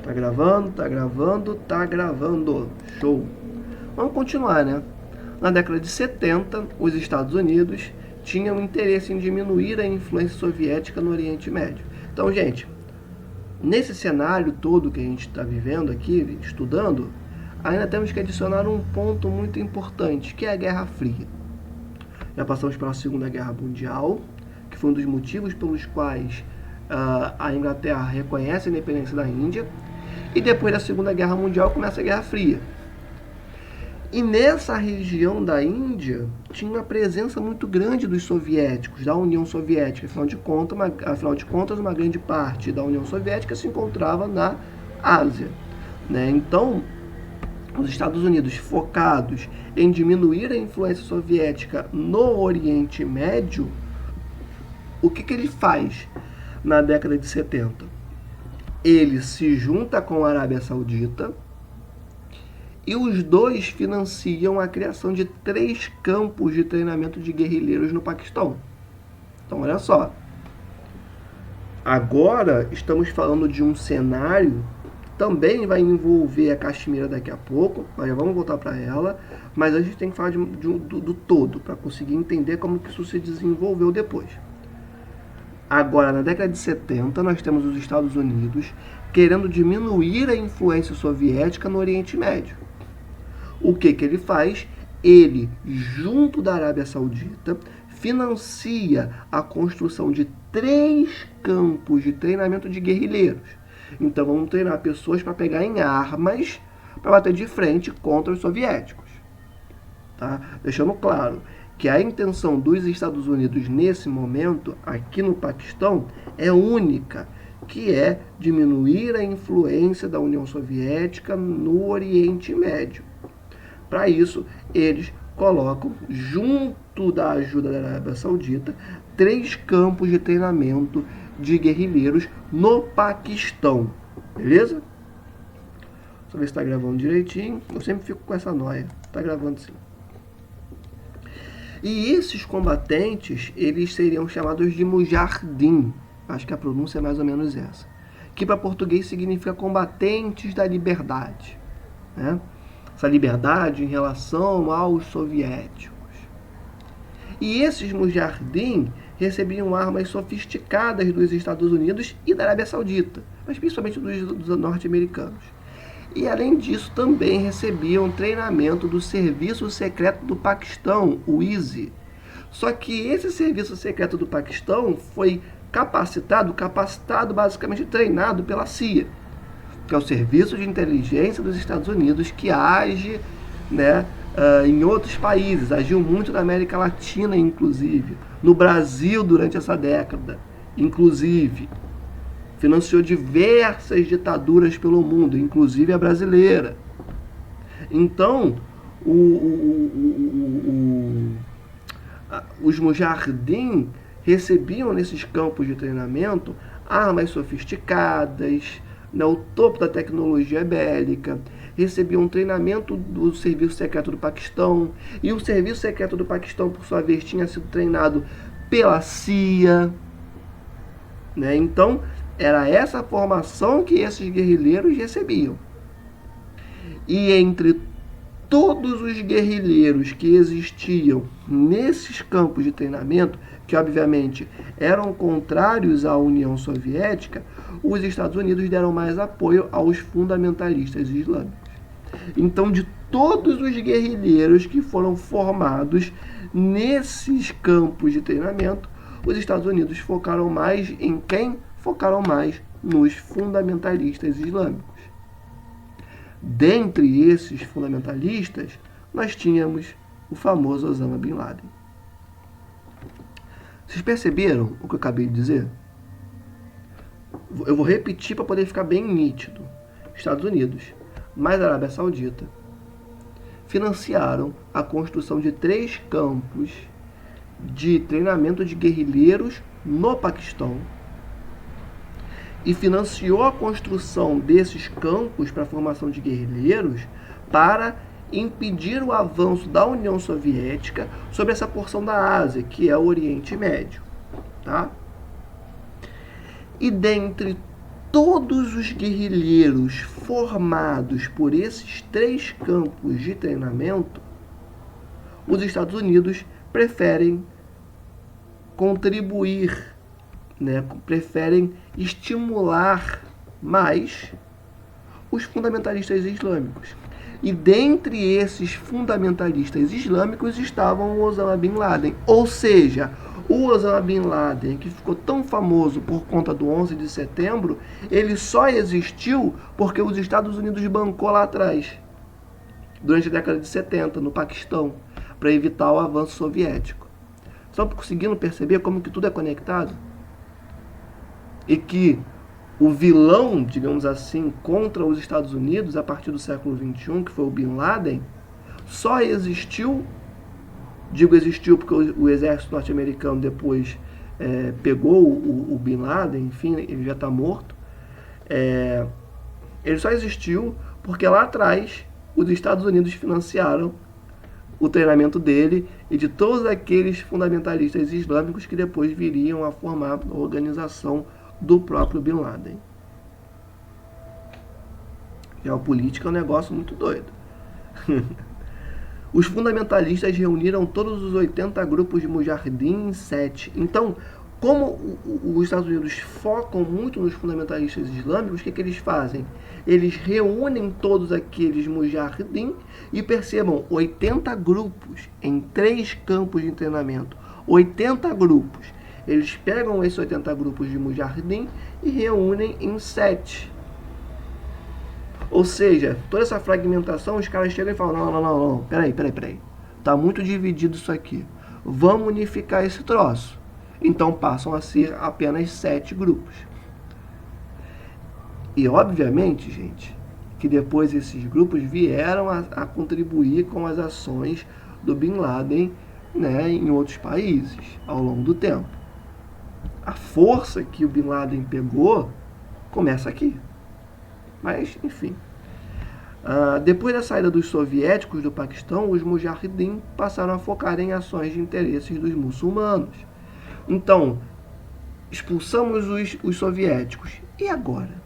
Tá gravando, tá gravando, tá gravando. Show. Vamos continuar, né? Na década de 70, os Estados Unidos tinham interesse em diminuir a influência soviética no Oriente Médio. Então, gente, nesse cenário todo que a gente está vivendo aqui, estudando, ainda temos que adicionar um ponto muito importante, que é a Guerra Fria. Já passamos pela Segunda Guerra Mundial, que foi um dos motivos pelos quais a Inglaterra reconhece a independência da Índia, e depois da Segunda Guerra Mundial começa a Guerra Fria. E nessa região da Índia tinha uma presença muito grande dos soviéticos, da União Soviética. Afinal de contas, uma grande parte da União Soviética se encontrava na Ásia, né? Então, os Estados Unidos, focados em diminuir a influência soviética no Oriente Médio, o que ele faz na década de 70? Ele se junta com a Arábia Saudita e os dois financiam a criação de 3 campos de treinamento de guerrilheiros no Paquistão. Então, olha só. Agora estamos falando de um cenário que também vai envolver a Caxemira daqui a pouco. Nós já vamos voltar para ela. Mas a gente tem que falar do todo, para conseguir entender como que isso se desenvolveu depois. Agora, na década de 70, nós temos os Estados Unidos querendo diminuir a influência soviética no Oriente Médio. O que ele faz? Ele, junto da Arábia Saudita, financia a construção de 3 campos de treinamento de guerrilheiros. Então, vamos treinar pessoas para pegar em armas para bater de frente contra os soviéticos. Tá? Deixando claro que a intenção dos Estados Unidos nesse momento, aqui no Paquistão, é única, que é diminuir a influência da União Soviética no Oriente Médio. Para isso, eles colocam, junto da ajuda da Arábia Saudita, 3 campos de treinamento de guerrilheiros no Paquistão. Beleza? Só ver se está gravando direitinho. Eu sempre fico com essa noia. Está gravando sim. E esses combatentes, eles seriam chamados de Mujahideen. Acho que a pronúncia é mais ou menos essa. Que para português significa combatentes da liberdade, né? Essa liberdade em relação aos soviéticos. E esses Mujahideen recebiam armas sofisticadas dos Estados Unidos e da Arábia Saudita, mas principalmente dos norte-americanos. E além disso também recebiam treinamento do Serviço Secreto do Paquistão, o ISI. Só que esse Serviço Secreto do Paquistão foi capacitado basicamente treinado pela CIA, que é o Serviço de Inteligência dos Estados Unidos, que age, né, em outros países, agiu muito na América Latina, inclusive, no Brasil durante essa década, inclusive, financiou diversas ditaduras pelo mundo, inclusive a brasileira. Então, os Mujahideen recebiam nesses campos de treinamento armas sofisticadas, o topo da tecnologia bélica, recebiam um treinamento do Serviço Secreto do Paquistão, e o Serviço Secreto do Paquistão, por sua vez, tinha sido treinado pela CIA, né? Então, era essa formação que esses guerrilheiros recebiam. E entre todos os guerrilheiros que existiam nesses campos de treinamento, que obviamente eram contrários à União Soviética, os Estados Unidos deram mais apoio aos fundamentalistas islâmicos. Então, de todos os guerrilheiros que foram formados nesses campos de treinamento, os Estados Unidos focaram mais em quem? Focaram mais nos fundamentalistas islâmicos. Dentre esses fundamentalistas, nós tínhamos o famoso Osama Bin Laden. Vocês perceberam o que eu acabei de dizer? Eu vou repetir para poder ficar bem nítido. Estados Unidos, mais a Arábia Saudita, financiaram a construção de 3 campos de treinamento de guerrilheiros no Paquistão e financiou a construção desses campos para a formação de guerrilheiros para impedir o avanço da União Soviética sobre essa porção da Ásia, que é o Oriente Médio. Tá? E dentre todos os guerrilheiros formados por esses 3 campos de treinamento, os Estados Unidos preferem contribuir, né, preferem estimular mais os fundamentalistas islâmicos. E dentre esses fundamentalistas islâmicos estavam o Osama Bin Laden. Ou seja, o Osama Bin Laden, que ficou tão famoso por conta do 11 de setembro, ele só existiu porque os Estados Unidos bancou lá atrás, durante a década de 70, no Paquistão, para evitar o avanço soviético. Estão conseguindo perceber como que tudo é conectado? E que o vilão, digamos assim, contra os Estados Unidos a partir do século XXI, que foi o Bin Laden, só existiu, digo existiu porque o exército norte-americano depois pegou o Bin Laden, enfim, ele já está morto. Ele só existiu porque lá atrás os Estados Unidos financiaram o treinamento dele e de todos aqueles fundamentalistas islâmicos que depois viriam a formar a organização do próprio Bin Laden. Geopolítica é um negócio muito doido. Os fundamentalistas reuniram todos os 80 grupos de Mujahideen em 7. Então, como os Estados Unidos focam muito nos fundamentalistas islâmicos, o que eles fazem? Eles reúnem todos aqueles Mujahideen e percebam, 80 grupos em 3 campos de treinamento. 80 grupos. Eles pegam esses 80 grupos de Mujahideen e reúnem em 7. Ou seja, toda essa fragmentação, os caras chegam e falam, não, peraí. Tá muito dividido isso aqui. Vamos unificar esse troço. Então passam a ser apenas 7 grupos. E obviamente, gente, que depois esses grupos vieram a contribuir com as ações do Bin Laden, né, em outros países, ao longo do tempo. A força que o Bin Laden pegou começa aqui. Mas, enfim. Depois da saída dos soviéticos do Paquistão, os Mujahideen passaram a focar em ações de interesses dos muçulmanos. Então, expulsamos os soviéticos. E agora?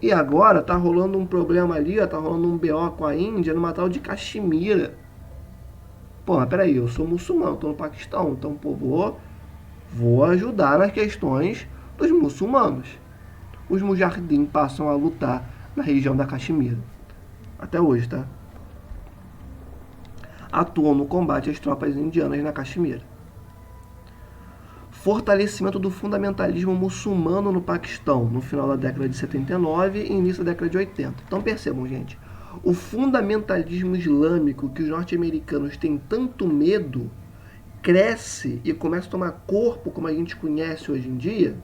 E agora tá rolando um problema ali, tá rolando um BO com a Índia, numa tal de Caxemira. Pô, mas peraí, eu sou muçulmano, tô no Paquistão, então, pô, vou ajudar nas questões dos muçulmanos. Os Mujahideen passam a lutar na região da Caxemira. Até hoje, tá? Atuam no combate às tropas indianas na Caxemira. Fortalecimento do fundamentalismo muçulmano no Paquistão, no final da década de 79 e início da década de 80. Então percebam, gente, o fundamentalismo islâmico que os norte-americanos têm tanto medo cresce e começa a tomar corpo como a gente conhece hoje em dia.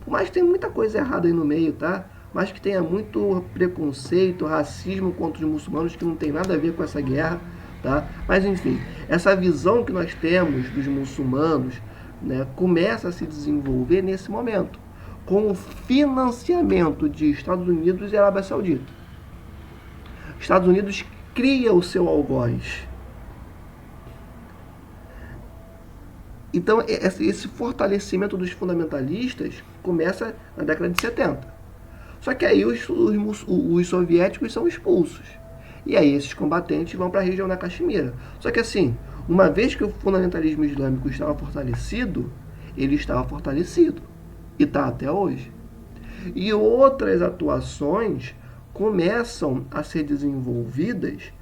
Por mais que tenha muita coisa errada aí no meio, tá? Mas que tenha muito preconceito, racismo contra os muçulmanos que não tem nada a ver com essa guerra, tá? Mas enfim, essa visão que nós temos dos muçulmanos, né, começa a se desenvolver nesse momento, com o financiamento de Estados Unidos e Arábia Saudita. Estados Unidos cria o seu algoz. Então, esse fortalecimento dos fundamentalistas começa na década de 70. Só que aí os soviéticos são expulsos. E aí esses combatentes vão para a região da Caxemira. Só que assim, uma vez que o fundamentalismo islâmico estava fortalecido, ele estava fortalecido. E está até hoje. E outras atuações começam a ser desenvolvidas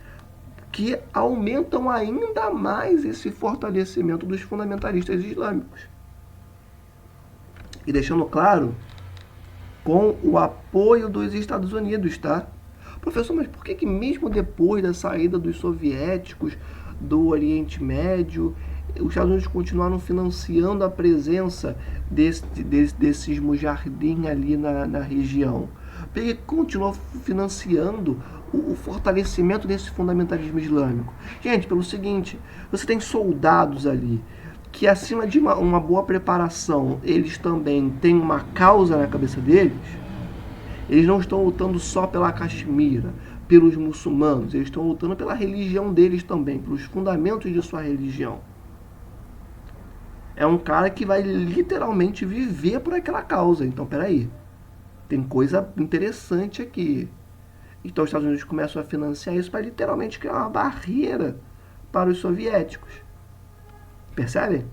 que aumentam ainda mais esse fortalecimento dos fundamentalistas islâmicos. E deixando claro, com o apoio dos Estados Unidos, tá? Professor, mas por que mesmo depois da saída dos soviéticos do Oriente Médio, os Estados Unidos continuaram financiando a presença desses mujahideen ali na região? Porque continuou financiando o fortalecimento desse fundamentalismo islâmico. Gente, pelo seguinte, você tem soldados ali que, acima de uma boa preparação, eles também têm uma causa na cabeça deles. Eles não estão lutando só pela Caxemira, pelos muçulmanos, eles estão lutando pela religião deles também, pelos fundamentos de sua religião. É um cara que vai literalmente viver por aquela causa. Então, peraí. Tem coisa interessante aqui. Então os Estados Unidos começam a financiar isso para literalmente criar uma barreira para os soviéticos. Percebem?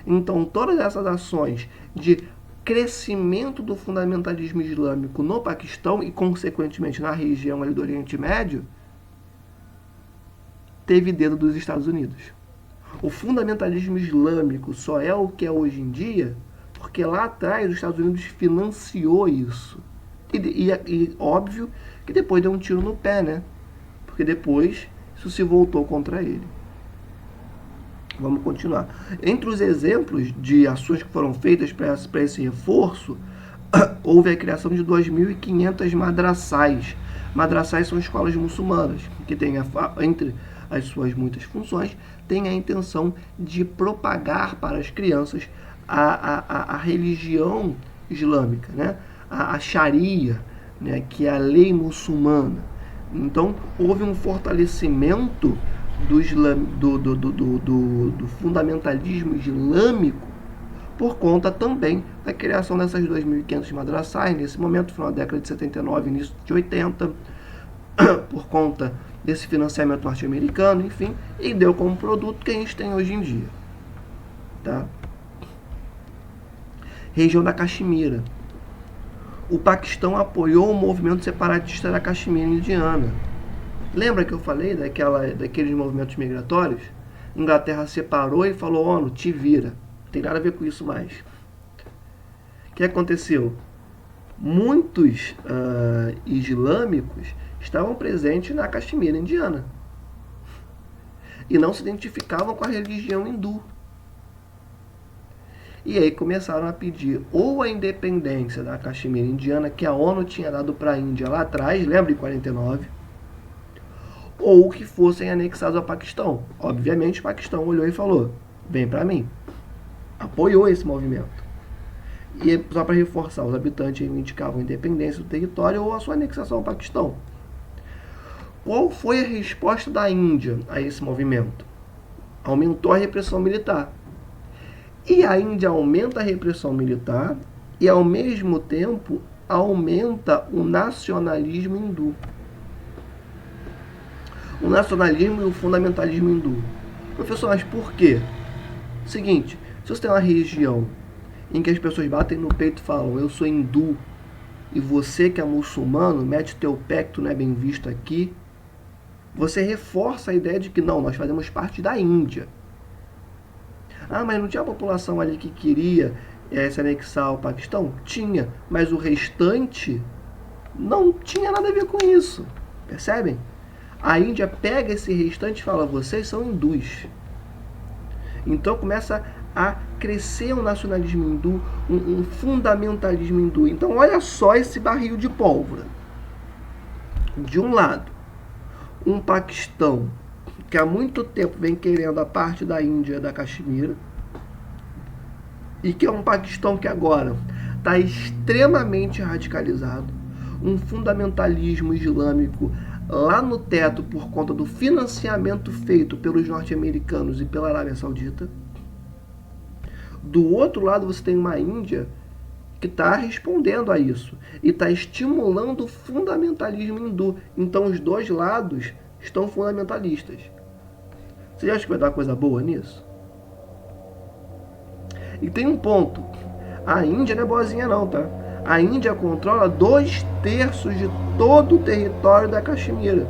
Então todas essas ações de crescimento do fundamentalismo islâmico no Paquistão e, consequentemente, na região ali do Oriente Médio, teve dedo dos Estados Unidos. O fundamentalismo islâmico só é o que é hoje em dia porque lá atrás os Estados Unidos financiou isso. E óbvio que depois deu um tiro no pé, né? Porque depois isso se voltou contra ele. Vamos continuar. Entre os exemplos de ações que foram feitas para esse reforço, houve a criação de 2.500 madraçais. Madraçais são escolas muçulmanas, que têm, entre as suas muitas funções, têm a intenção de propagar para as crianças a religião islâmica, né? A Sharia, né? Que é a lei muçulmana. Então, houve um fortalecimento do fundamentalismo islâmico por conta também da criação dessas 2.500 madraçais, nesse momento, final da década de 79, início de 80, por conta desse financiamento norte-americano, enfim, e deu como produto que a gente tem hoje em dia. Tá? Região da Caxemira. O Paquistão apoiou o movimento separatista da Caxemira indiana. Lembra que eu falei daqueles movimentos migratórios? A Inglaterra separou e falou: ONU, te vira. Não tem nada a ver com isso mais. O que aconteceu? Muitos islâmicos estavam presentes na Caxemira indiana e não se identificavam com a religião hindu. E aí começaram a pedir ou a independência da Caxemira indiana, que a ONU tinha dado para a Índia lá atrás, lembra, em 49, ou que fossem anexados ao Paquistão. Obviamente o Paquistão olhou e falou: vem para mim. Apoiou esse movimento. E só para reforçar, os habitantes indicavam a independência do território ou a sua anexação ao Paquistão. Qual foi a resposta da Índia a esse movimento? Aumentou a repressão militar. E a Índia aumenta a repressão militar e, ao mesmo tempo, aumenta o nacionalismo hindu. O nacionalismo e o fundamentalismo hindu. Professor, mas por quê? Seguinte, se você tem uma região em que as pessoas batem no peito e falam: eu sou hindu, e você que é muçulmano, mete teu pé que tu não é bem visto aqui, você reforça a ideia de que não, nós fazemos parte da Índia. Ah, mas não tinha a população ali que queria se anexar ao Paquistão? Tinha, mas o restante não tinha nada a ver com isso. Percebem? A Índia pega esse restante e fala: vocês são hindus. Então começa a crescer um nacionalismo hindu, um fundamentalismo hindu. Então olha só esse barril de pólvora. De um lado, um Paquistão que há muito tempo vem querendo a parte da Índia, da Caxemira, e que é um Paquistão que agora está extremamente radicalizado, um fundamentalismo islâmico lá no teto por conta do financiamento feito pelos norte-americanos e pela Arábia Saudita. Do outro lado, você tem uma Índia que está respondendo a isso e está estimulando o fundamentalismo hindu. Então, os dois lados estão fundamentalistas. Você acha que vai dar coisa boa nisso? E tem um ponto. A Índia não é boazinha não, tá? A Índia controla 2/3 de todo o território da Caxemira.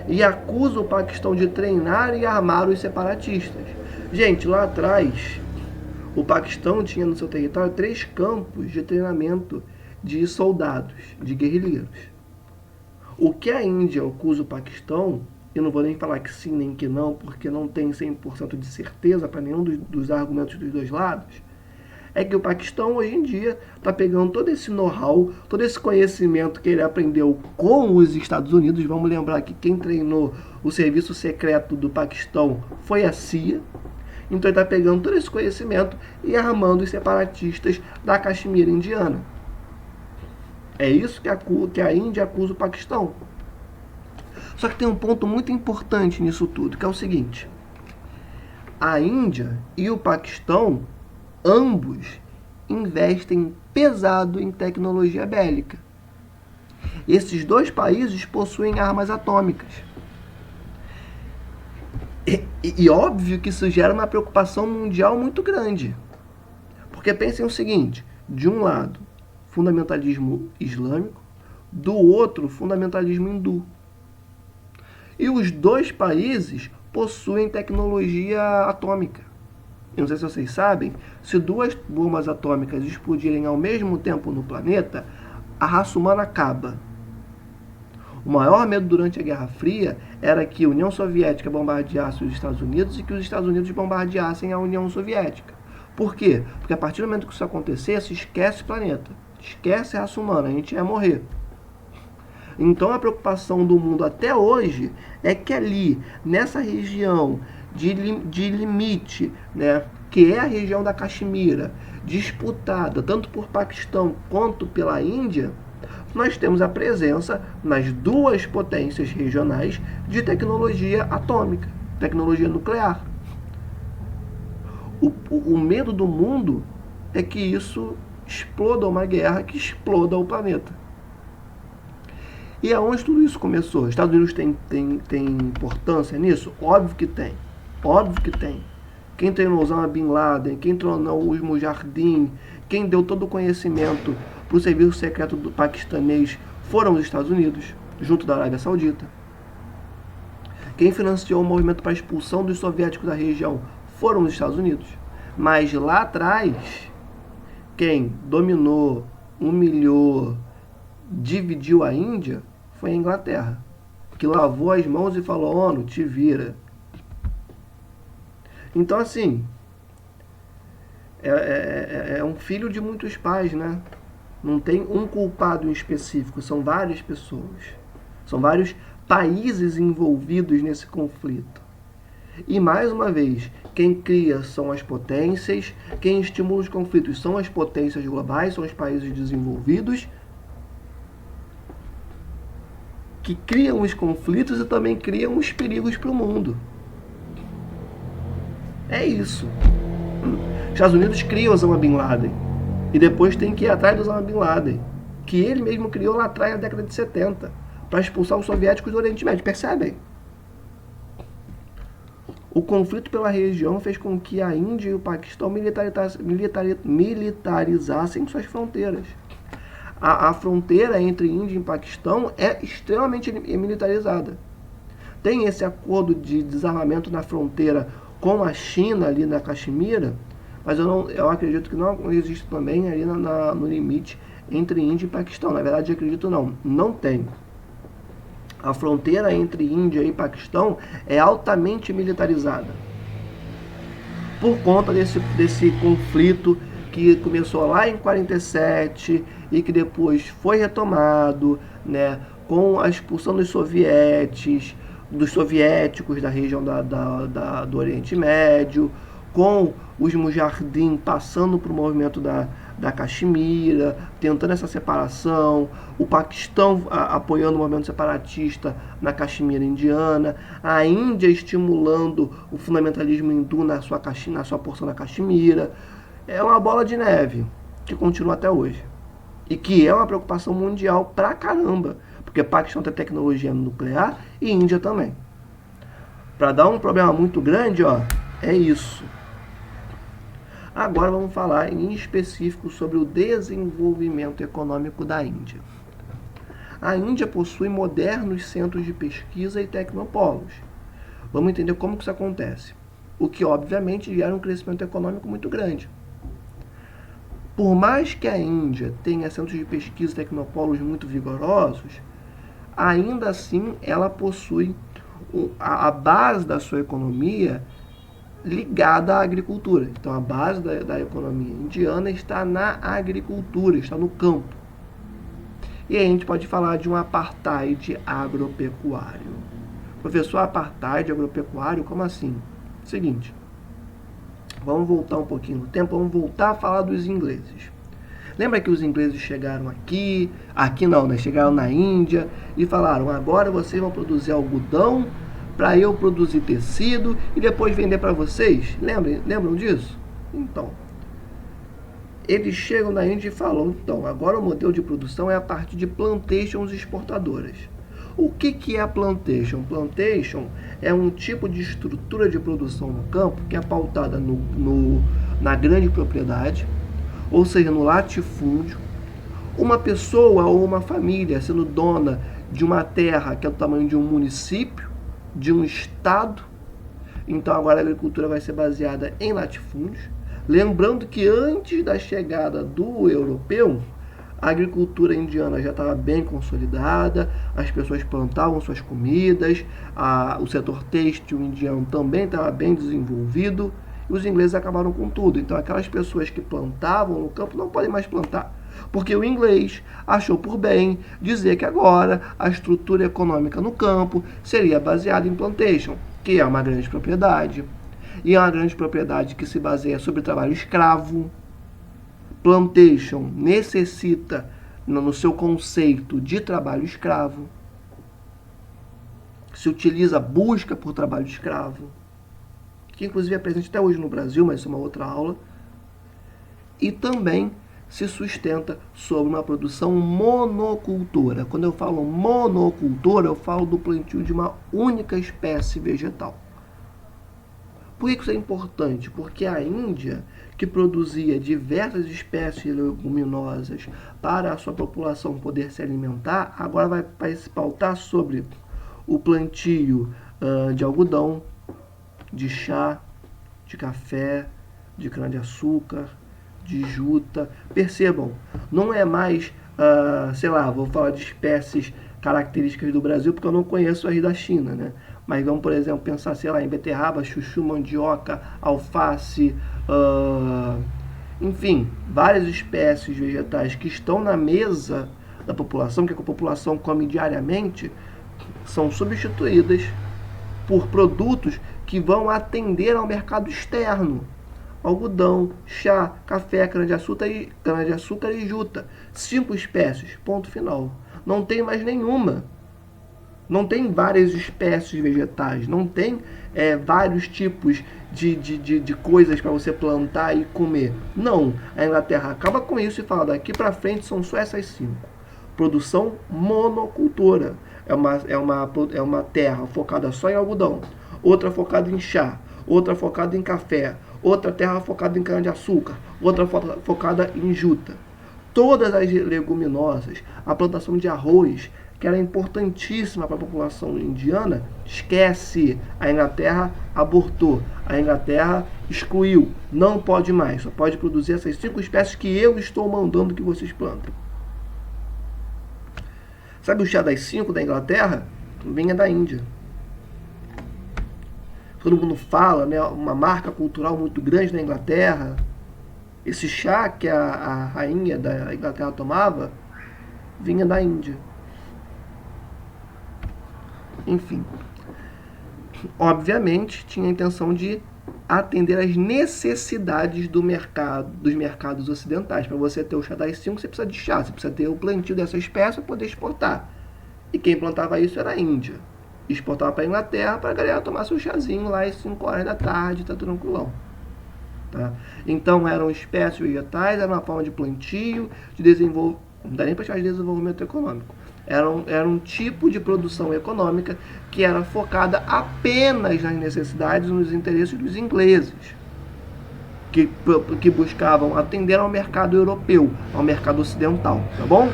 E acusa o Paquistão de treinar e armar os separatistas. Gente, lá atrás, o Paquistão tinha no seu território 3 campos de treinamento de soldados, de guerrilheiros. O que a Índia acusa o Paquistão, eu não vou nem falar que sim nem que não, porque não tem 100% de certeza para nenhum dos argumentos dos dois lados, é que o Paquistão hoje em dia está pegando todo esse know-how, todo esse conhecimento que ele aprendeu com os Estados Unidos. Vamos lembrar que quem treinou o serviço secreto do Paquistão foi a CIA. Então ele está pegando todo esse conhecimento e armando os separatistas da Caxemira indiana. É isso que a Índia acusa o Paquistão. Só que tem um ponto muito importante nisso tudo, que é o seguinte: a Índia e o Paquistão, ambos, investem pesado em tecnologia bélica. Esses dois países possuem armas atômicas. E óbvio que isso gera uma preocupação mundial muito grande. Porque pensem o seguinte, de um lado, fundamentalismo islâmico, do outro, fundamentalismo hindu. E os dois países possuem tecnologia atômica. Eu não sei se vocês sabem, se duas bombas atômicas explodirem ao mesmo tempo no planeta, a raça humana acaba. O maior medo durante a Guerra Fria era que a União Soviética bombardeasse os Estados Unidos e que os Estados Unidos bombardeassem a União Soviética. Por quê? Porque a partir do momento que isso acontecesse, esquece o planeta, esquece a raça humana, a gente ia morrer. Então a preocupação do mundo até hoje é que ali, nessa região de limite, né, que é a região da Caxemira, disputada tanto por Paquistão quanto pela Índia, nós temos a presença nas duas potências regionais de tecnologia atômica, tecnologia nuclear. O medo do mundo é que isso exploda uma guerra, que exploda o planeta. E aonde tudo isso começou? Os Estados Unidos tem importância nisso? Óbvio que tem. Óbvio que tem. Quem treinou Osama Bin Laden, quem treinou os Mujahideen, quem deu todo o conhecimento para o serviço secreto do paquistanês foram os Estados Unidos, junto da Arábia Saudita. Quem financiou o movimento para a expulsão dos soviéticos da região foram os Estados Unidos. Mas lá atrás, quem dominou, humilhou, dividiu a Índia foi a Inglaterra, que lavou as mãos e falou: ONU, te vira. Então, assim, é um filho de muitos pais, né? Não tem um culpado em específico, são várias pessoas. São vários países envolvidos nesse conflito. E, mais uma vez, quem cria são as potências, quem estimula os conflitos são as potências globais, são os países desenvolvidos, que criam os conflitos e também criam os perigos para o mundo. É isso. Os Estados Unidos criam Osama Bin Laden e depois tem que ir atrás do Osama Bin Laden, que ele mesmo criou lá atrás na década de 70, para expulsar os soviéticos do Oriente Médio. Percebem? O conflito pela região fez com que a Índia e o Paquistão militarizassem suas fronteiras. A fronteira entre Índia e Paquistão é extremamente militarizada. Tem esse acordo de desarmamento na fronteira com a China ali na Caxemira, mas eu acredito que não existe também ali no limite entre Índia e Paquistão. Na verdade, eu acredito não tem. A fronteira entre Índia e Paquistão é altamente militarizada. Por conta desse conflito que começou lá em 47 e que depois foi retomado, né, com a expulsão dos soviéticos da região do Oriente Médio, com os Mujahideen passando para o movimento da Caxemira, tentando essa separação, o Paquistão apoiando o movimento separatista na Caxemira indiana, a Índia estimulando o fundamentalismo hindu na sua porção da Caxemira. É uma bola de neve que continua até hoje. E que é uma preocupação mundial pra caramba, porque Paquistão tem tecnologia nuclear e Índia também. Para dar um problema muito grande, é isso. Agora vamos falar em específico sobre o desenvolvimento econômico da Índia. A Índia possui modernos centros de pesquisa e tecnopolos. Vamos entender como que isso acontece. O que, obviamente, gera um crescimento econômico muito grande. Por mais que a Índia tenha centros de pesquisa e tecnopolos muito vigorosos, ainda assim ela possui a base da sua economia ligada à agricultura. Então a base da economia indiana está na agricultura, está no campo. E aí a gente pode falar de um apartheid agropecuário. Professor, apartheid agropecuário, como assim? Seguinte, vamos voltar um pouquinho no tempo, vamos voltar a falar dos ingleses. Lembra que os ingleses chegaram aqui não, né? Chegaram na Índia e falaram: agora vocês vão produzir algodão para eu produzir tecido e depois vender para vocês? Lembram disso? Então, Eles chegam na Índia e falam, então, agora o modelo de produção é a partir de plantations exportadoras. O que é a plantation? Plantation é um tipo de estrutura de produção no campo que é pautada na grande propriedade, ou seja, no latifúndio. Uma pessoa ou uma família sendo dona de uma terra que é do tamanho de um município, de um estado. Então agora a agricultura vai ser baseada em latifúndios. Lembrando que antes da chegada do europeu, a agricultura indiana já estava bem consolidada, as pessoas plantavam suas comidas, o setor têxtil indiano também estava bem desenvolvido, e os ingleses acabaram com tudo. Então aquelas pessoas que plantavam no campo não podem mais plantar, porque o inglês achou por bem dizer que agora a estrutura econômica no campo seria baseada em plantation, que é uma grande propriedade, e é uma grande propriedade que se baseia sobre trabalho escravo. Plantation necessita, no seu conceito de trabalho escravo, se utiliza a busca por trabalho escravo, que inclusive é presente até hoje no Brasil, mas isso é uma outra aula, e também se sustenta sobre uma produção monocultura. Quando eu falo monocultura, eu falo do plantio de uma única espécie vegetal. Por que isso é importante? Porque a Índia, que produzia diversas espécies leguminosas para a sua população poder se alimentar, agora vai se pautar sobre o plantio de algodão, de chá, de café, de cana-de-açúcar, de juta. Percebam, não é mais, sei lá, vou falar de espécies características do Brasil, porque eu não conheço as da China, né? Mas vamos, por exemplo, pensar, sei lá, em beterraba, chuchu, mandioca, alface, enfim, várias espécies vegetais que estão na mesa da população, que a população come diariamente, são substituídas por produtos que vão atender ao mercado externo. Algodão, chá, café, cana-de-açúcar e juta. 5 espécies, ponto final. Não tem mais nenhuma. Não tem várias espécies vegetais, não tem vários tipos de coisas para você plantar e comer. Não, a Inglaterra acaba com isso e fala, daqui para frente são só essas 5. Produção monocultura. É uma terra focada só em algodão, outra focada em chá, outra focada em café, outra terra focada em cana-de-açúcar, outra focada em juta. Todas as leguminosas, a plantação de arroz, que era importantíssima para a população indiana, esquece. A Inglaterra abortou, a Inglaterra excluiu, não pode mais, só pode produzir essas 5 espécies que eu estou mandando que vocês plantem. Sabe o chá das 5 da Inglaterra? Vinha da Índia. Todo mundo fala, né, uma marca cultural muito grande na Inglaterra. Esse chá que a rainha da Inglaterra tomava, vinha da Índia. Enfim, obviamente tinha a intenção de atender às necessidades dos mercados ocidentais. Para você ter o chá das 5, você precisa de chá, você precisa ter o plantio dessa espécie para poder exportar. E quem plantava isso era a Índia. Exportava para a Inglaterra para a galera tomar seu chazinho lá às 5 horas da tarde, tá tranquilão. Tá? Então eram espécies vegetais, era uma forma de plantio, de desenvolvimento, não dá nem para chamar de desenvolvimento econômico. Era um tipo de produção econômica que era focada apenas nas necessidades e nos interesses dos ingleses, que buscavam atender ao mercado europeu, ao mercado ocidental, tá bom?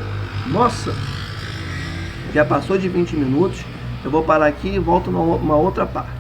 Nossa, já passou de 20 minutos, eu vou parar aqui e volto numa outra parte.